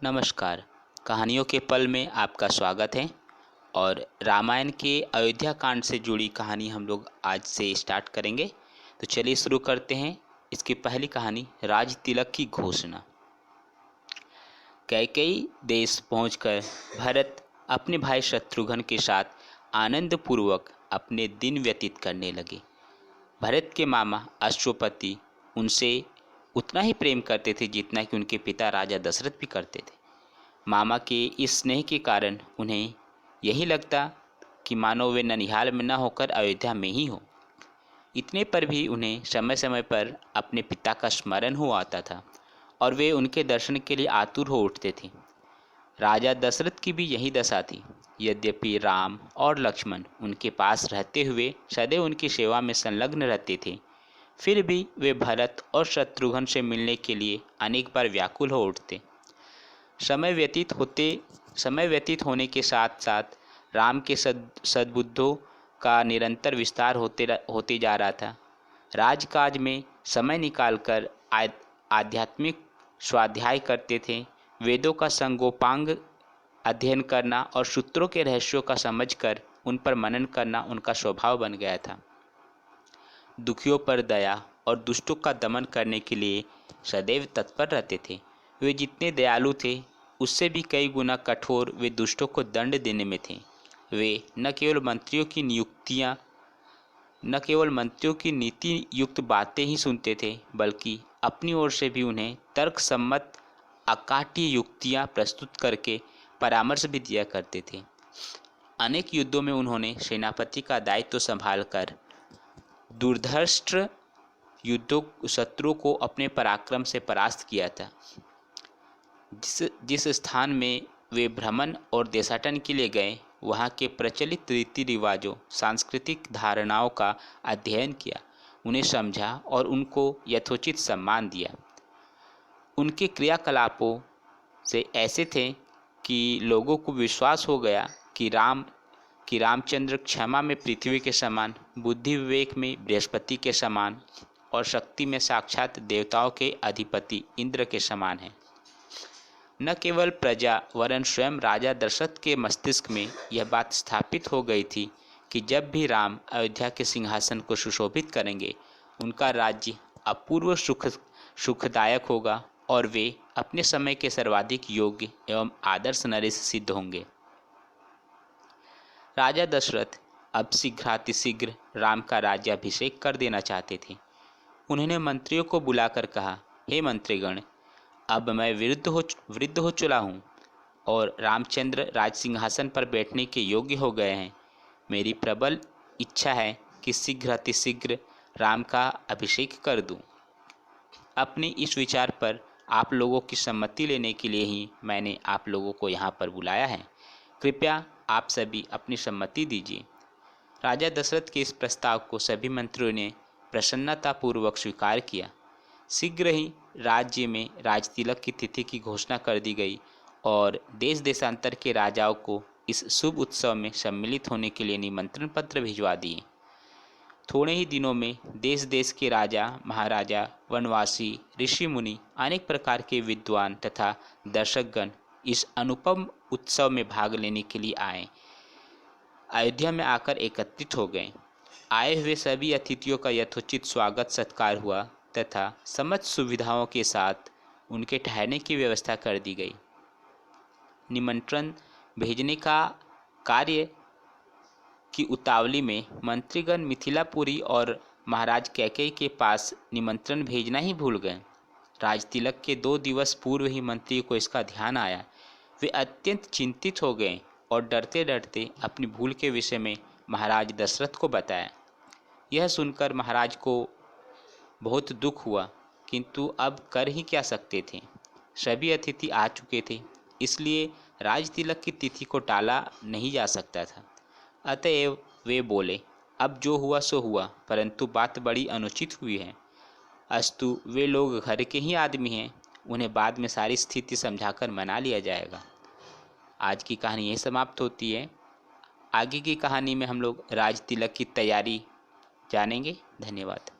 नमस्कार। कहानियों के पल में आपका स्वागत है। और रामायण के अयोध्या कांड से जुड़ी कहानी हम लोग आज से स्टार्ट करेंगे। तो चलिए शुरू करते हैं। इसकी पहली कहानी, राज तिलक की घोषणा। कैकेयी देश पहुंचकर भरत अपने भाई शत्रुघ्न के साथ आनंद पूर्वक अपने दिन व्यतीत करने लगे। भरत के मामा अश्वपति उनसे उतना ही प्रेम करते थे जितना कि उनके पिता राजा दशरथ भी करते थे। मामा के इस स्नेह के कारण उन्हें यही लगता कि मानो वे ननिहाल में न होकर अयोध्या में ही हो। इतने पर भी उन्हें समय समय पर अपने पिता का स्मरण हो आता था और वे उनके दर्शन के लिए आतुर हो उठते थे। राजा दशरथ की भी यही दशा थी। यद्यपि राम और लक्ष्मण उनके पास रहते हुए सदैव उनकी सेवा में संलग्न रहते थे, फिर भी वे भरत और शत्रुघ्न से मिलने के लिए अनेक बार व्याकुल हो उठते। समय व्यतीत होने के साथ साथ राम के सद्बुद्धों का निरंतर विस्तार होते जा रहा था। राजकाज में समय निकालकर आध्यात्मिक स्वाध्याय करते थे। वेदों का संगोपांग अध्ययन करना और सूत्रों के रहस्यों का समझकर उन पर मनन करना उनका स्वभाव बन गया था। दुखियों पर दया और दुष्टों का दमन करने के लिए सदैव तत्पर रहते थे। वे जितने दयालु थे उससे भी कई गुना कठोर वे दुष्टों को दंड देने में थे। वे न केवल मंत्रियों की नीति युक्त बातें ही सुनते थे, बल्कि अपनी ओर से भी उन्हें तर्कसम्मत अकाट्य युक्तियाँ प्रस्तुत करके परामर्श भी दिया करते थे। अनेक युद्धों में उन्होंने सेनापति का दायित्व संभालकर दुर्धर्ष शत्रुओं को अपने पराक्रम से परास्त किया था। जिस स्थान में वे भ्रमण और देशाटन के लिए गए, वहाँ के प्रचलित रीति रिवाजों, सांस्कृतिक धारणाओं का अध्ययन किया, उन्हें समझा और उनको यथोचित सम्मान दिया। उनके क्रियाकलापों से ऐसे थे कि लोगों को विश्वास हो गया कि रामचंद्र क्षमा में पृथ्वी के समान, बुद्धि विवेक में बृहस्पति के समान और शक्ति में साक्षात देवताओं के अधिपति इंद्र के समान है। न केवल प्रजा वरन स्वयं राजा दशरथ के मस्तिष्क में यह बात स्थापित हो गई थी कि जब भी राम अयोध्या के सिंहासन को सुशोभित करेंगे, उनका राज्य अपूर्व सुखदायक होगा और वे अपने समय के सर्वाधिक योग्य एवं आदर्श नरेश सिद्ध होंगे। राजा दशरथ अब शीघ्रातिशीघ्र राम का राज्याभिषेक कर देना चाहते थे। उन्होंने मंत्रियों को बुलाकर कहा, हे मंत्रीगण, अब मैं वृद्ध हो चुका हूँ और रामचंद्र राज सिंहासन पर बैठने के योग्य हो गए हैं। मेरी प्रबल इच्छा है कि शीघ्रातिशीघ्र राम का अभिषेक कर दूँ। अपने इस विचार पर आप लोगों की सम्मति लेने के लिए ही मैंने आप लोगों को यहाँ पर बुलाया है। कृपया आप सभी अपनी सम्मति दीजिए। राजा दशरथ के इस प्रस्ताव को सभी मंत्रियों ने प्रसन्नतापूर्वक स्वीकार किया। शीघ्र ही राज्य में राजतिलक की तिथि की घोषणा कर दी गई और देश देशांतर के राजाओं को इस शुभ उत्सव में सम्मिलित होने के लिए निमंत्रण पत्र भिजवा दिए। थोड़े ही दिनों में देश देश के राजा, महाराजा, वनवासी, ऋषि मुनि, अनेक प्रकार के विद्वान तथा दर्शकगण इस अनुपम उत्सव में भाग लेने के लिए अयोध्या में आकर एकत्रित हो गए। आए हुए सभी अतिथियों का यथोचित स्वागत सत्कार हुआ तथा समस्त सुविधाओं के साथ उनके ठहरने की व्यवस्था कर दी गई। निमंत्रण भेजने का कार्य की उतावली में मंत्रीगण मिथिलापुरी और महाराज कैकेयी के पास निमंत्रण भेजना ही भूल गए। राजतिलक के 2 दिवस पूर्व ही मंत्री को इसका ध्यान आया। वे अत्यंत चिंतित हो गए और डरते डरते अपनी भूल के विषय में महाराज दशरथ को बताया। यह सुनकर महाराज को बहुत दुख हुआ, किंतु अब कर ही क्या सकते थे। सभी अतिथि आ चुके थे, इसलिए राजतिलक की तिथि को टाला नहीं जा सकता था। अतएव वे बोले, अब जो हुआ सो हुआ, परंतु बात बड़ी अनुचित हुई है। अस्तु वे लोग घर के ही आदमी हैं, उन्हें बाद में सारी स्थिति समझाकर मना लिया जाएगा। आज की कहानी यही समाप्त होती है। आगे की कहानी में हम लोग राजतिलक की तैयारी जानेंगे। धन्यवाद।